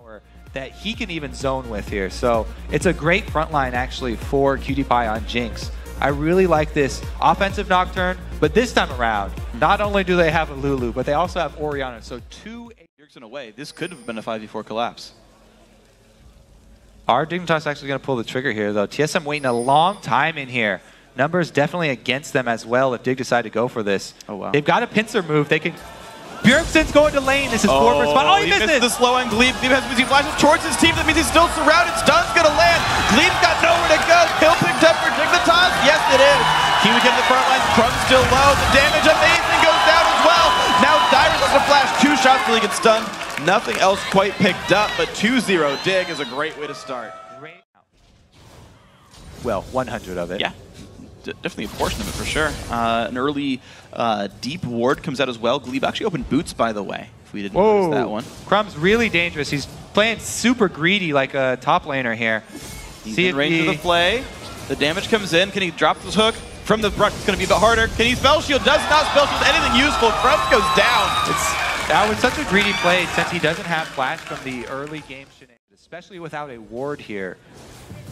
power that he can even zone with here. So it's a great front line actually for Imaqtpie on Jinx. I really like this offensive Nocturne, but this time around, not only do they have a Lulu, but they also have Orianna. So two Bjergsen away. This could have been a 5v4 collapse. Are Dignitas actually going to pull the trigger here, though? TSM waiting a long time in here. Numbers definitely against them as well if Dig decide to go for this. Oh, wow. They've got a pincer move. They can... Bjergsen's going to lane. This is 4 for spot. Oh, he missed it! The slow end. Gleeb has busy flashes towards his team. That means he's still surrounded. Stun's going to land. Gleeb's got nowhere to go. Kill picked up for Dignitas. Yes, it is. Kiwikid in the front line. Crumbzz still low. The damage amazing goes down as well. Now Dyrus has to flash 2 shots till he gets stunned. Nothing else quite picked up, but 2-0 Dig is a great way to start. Well, 100 of it. Yeah. Definitely a portion of it for sure. An early deep ward comes out as well. Gleeb actually opened boots, by the way, if we didn't notice that one. Crumbzz really dangerous. He's playing super greedy like a top laner here. He's in range of the play. The damage comes in. Can he drop this hook? From the brush, it's going to be a bit harder. Can he spell shield? Does not spell shield anything useful. Crumbzz goes down. That was such a greedy play since he doesn't have flash from the early game shenanigans, especially without a ward here.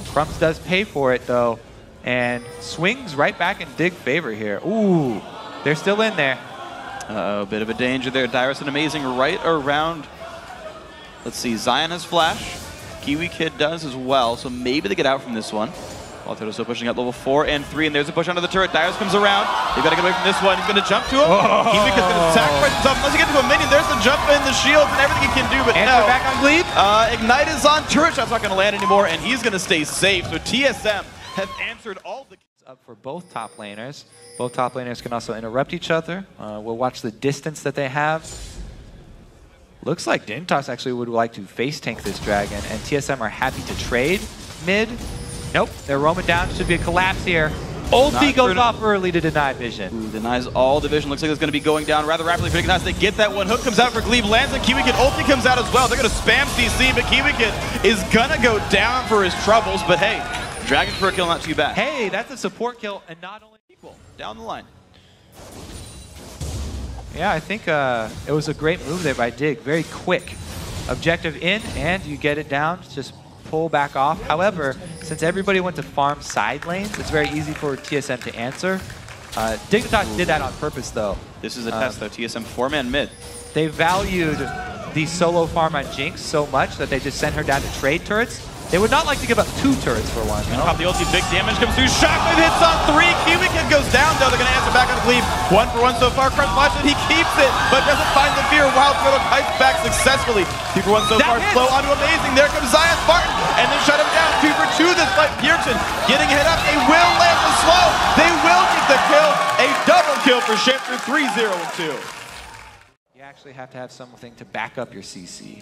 Crumbzz does pay for it, though. And swings right back in Dig favor here. Ooh, they're still in there. A bit of a danger there. Dyrus an amazing right around. Let's see, Zion has flash. Kiwikid does as well, so maybe they get out from this one. Wildturtle still pushing up level 4 and 3, and there's a push onto the turret. Dyrus comes around. They've got to get away from this one. He's going to jump to him. Kiwikid's going to sacrifice himself. Unless he gets to a minion, there's the jump in, the shields, and everything he can do, but and no. back on Gleeb. Ignite is on turret. Shot's not going to land anymore, and he's going to stay safe. So TSM have answered all the up for both top laners. Both top laners can also interrupt each other. We'll watch the distance that they have. Looks like Dignitas actually would like to face tank this dragon, and TSM are happy to trade mid. Nope, they're roaming down. Should be a collapse here. Ulti goes off early to deny vision. Ooh, denies all the vision. Looks like it's going to be going down rather rapidly for Dignitas. They get that one. Hook comes out for Gleeb, lands, and Kiwikid ulti comes out as well. They're going to spam CC, but Kiwikid is going to go down for his troubles, but hey, Dragon for a kill, not too bad. Hey, that's a support kill, and not only equal down the line. Yeah, I think it was a great move there by Dig. Very quick. Objective in, and you get it down. Just pull back off. However, since everybody went to farm side lanes, it's very easy for TSM to answer. Dignitas did that on purpose, though. This is a test, though. TSM 4-man mid. They valued the solo farm on Jinx so much that they just sent her down to trade turrets. They would not like to give up 2 turrets for one. Pop the ulti, big damage comes through. Shockwave hits on 3. Kiwikid goes down, though. They're going to answer back on Gleeb. 1 for 1 so far. Crumbzz flashes. He keeps it, but doesn't find the fear. Wildturtle kites back successfully. 2 for 1 so far. Slow onto amazing. There comes ZionSpartan, and then shut him down. 2 for 2 this fight. Bjergsen getting hit up. They will land the slow. They will get the kill. A double kill for Shiphtur. 3-0 and 2. You actually have to have something to back up your CC.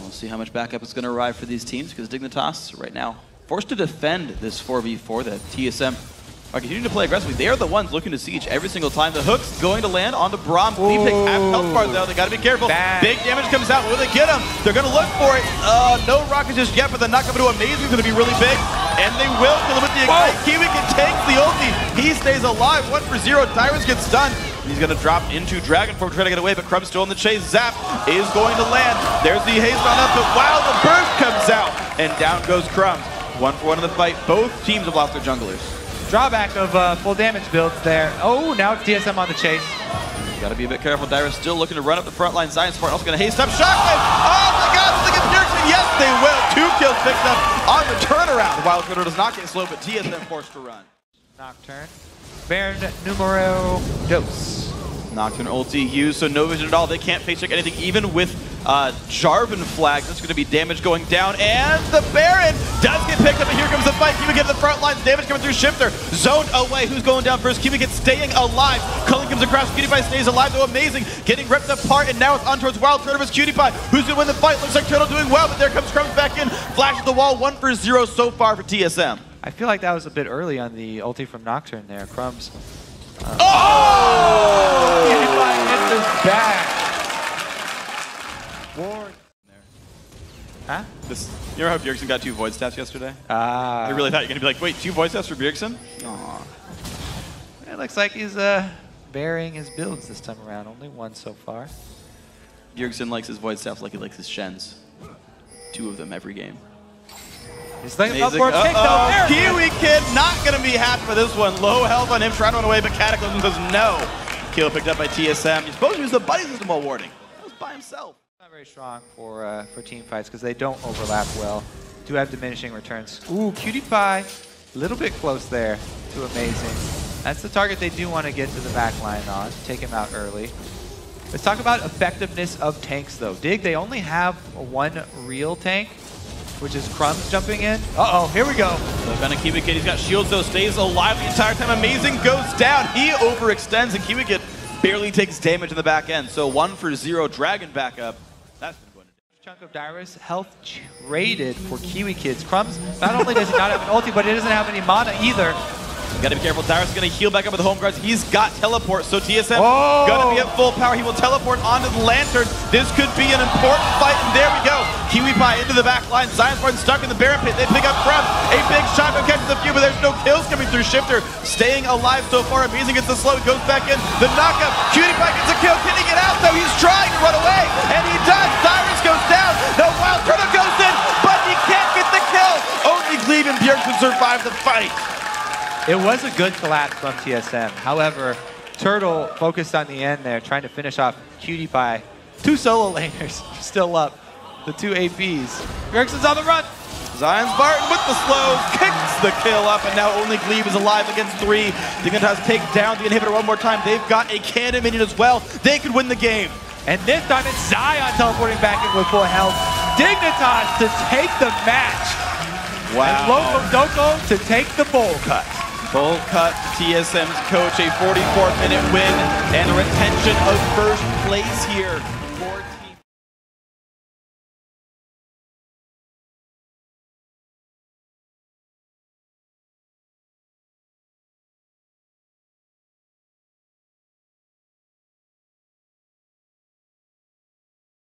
We'll see how much backup is going to arrive for these teams, because Dignitas right now forced to defend this 4v4 that TSM are continuing to play aggressively. They are the ones looking to siege every single time. The hook's going to land on the Braum. Gleeb takes half health bar though. They got to be careful. Big damage comes out. Will they get him? They're going to look for it. No rockets just yet, but the knock up into amazing is going to be really big. And they will kill him with the ignite. Kiwikid takes the ulti. He stays alive. 1 for 0. Dyrus gets stunned. He's going to drop into Dragon Form to try to get away, but Crumbzz still in the chase. Zap is going to land. There's the haste on up, but wow, the burst comes out. And down goes Crumbzz. 1 for 1 in the fight. Both teams have lost their junglers. Drawback of full damage builds there. Oh, now it's TSM on the chase. You got to be a bit careful. Dyrus still looking to run up the front line. ZionSpartan also going to haste up. Shockwave! Oh my god, look at Bjergsen. Yes, they will. 2 kills picked up on the turnaround. Wildturtle does not get slow, but TSM forced to run. Nocturne. Baron numero dos. Nocturne ulti used, so no vision at all. They can't face check anything, even with Jarvan flags. That's going to be damage going down, and the Baron does get picked up, and here comes the fight. Kiwikid to the front lines, damage coming through Shiphtur. Zoned away, who's going down first? Kiwikid staying alive. Culling comes across, Imaqtpie stays alive, though amazing. Getting ripped apart, and now it's on towards Wildturtle versus Imaqtpie. Who's going to win the fight? Looks like Turtle doing well, but there comes Crumbzz back in. Flashes the wall, 1 for 0 so far for TSM. I feel like that was a bit early on the ulti from Nocturne there. Crumbzz. Hit this back. Ward. Huh? You know how Bjergsen got 2 void stats yesterday? I really thought you were going to be like, wait, 2 void stats for Bjergsen? Aww. It looks like he's varying his builds this time around. Only 1 so far. Bjergsen likes his Void Staff like he likes his Shens. 2 of them every game. He's like up for a kick though. Kiwikid not going to be happy with this one. Low health on him, trying to run away, but Cataclysm says no. Kill picked up by TSM. He's supposed to use the buddy system while warding. That was by himself. Not very strong for team fights because they don't overlap well. Do have diminishing returns. Ooh, Imaqtpie, a little bit close there to amazing. That's the target they do want to get to the back line on. Take him out early. Let's talk about effectiveness of tanks though. Dig, they only have one real tank, which is Crumbzz jumping in. Uh-oh, here we go. So kind of Kiwikid, he's got shields though, stays alive the entire time. Amazing goes down. He overextends and Kiwikid barely takes damage in the back end. So 1 for 0 Dragon backup. That's been going to chunk of Dyrus, health traded for Kiwikid's. Crumbzz, not only does he not have an ulti, but he doesn't have any mana either. You gotta be careful. Dyrus is gonna heal back up with the home guards. He's got teleport, so TSM gonna be at full power. He will teleport onto the Lantern. This could be an important fight, and there we go. Kiwikid into the back line. ZionSpartan stuck in the Baron pit. They pick up Crumbzz. A big shotgun catches a few, but there's no kills coming through. Shiphtur staying alive so far. Amazing gets the slow, goes back in. The knockup. Kiwikid gets a kill. Can he get out though? He's trying to run away, and he does. Dyrus goes down. The Wildturtle goes in, but he can't get the kill. Only gleeb and Bjergsen survive the fight. It was a good collapse from TSM. However, Turtle focused on the end there, trying to finish off Imaqtpie. 2 solo laners still up. The 2 APs. Bjergsen's on the run. ZionSpartan with the slows, kicks the kill up, and now only gleeb is alive against 3. Dignitas take down the inhibitor one more time. They've got a cannon minion as well. They could win the game. And this time it's Zion teleporting back in with full health. Dignitas to take the match. Wow. And Loco Doco to take the bowl cut. Bowl cut, TSM's coach, a 44-minute win, and a retention of first place here.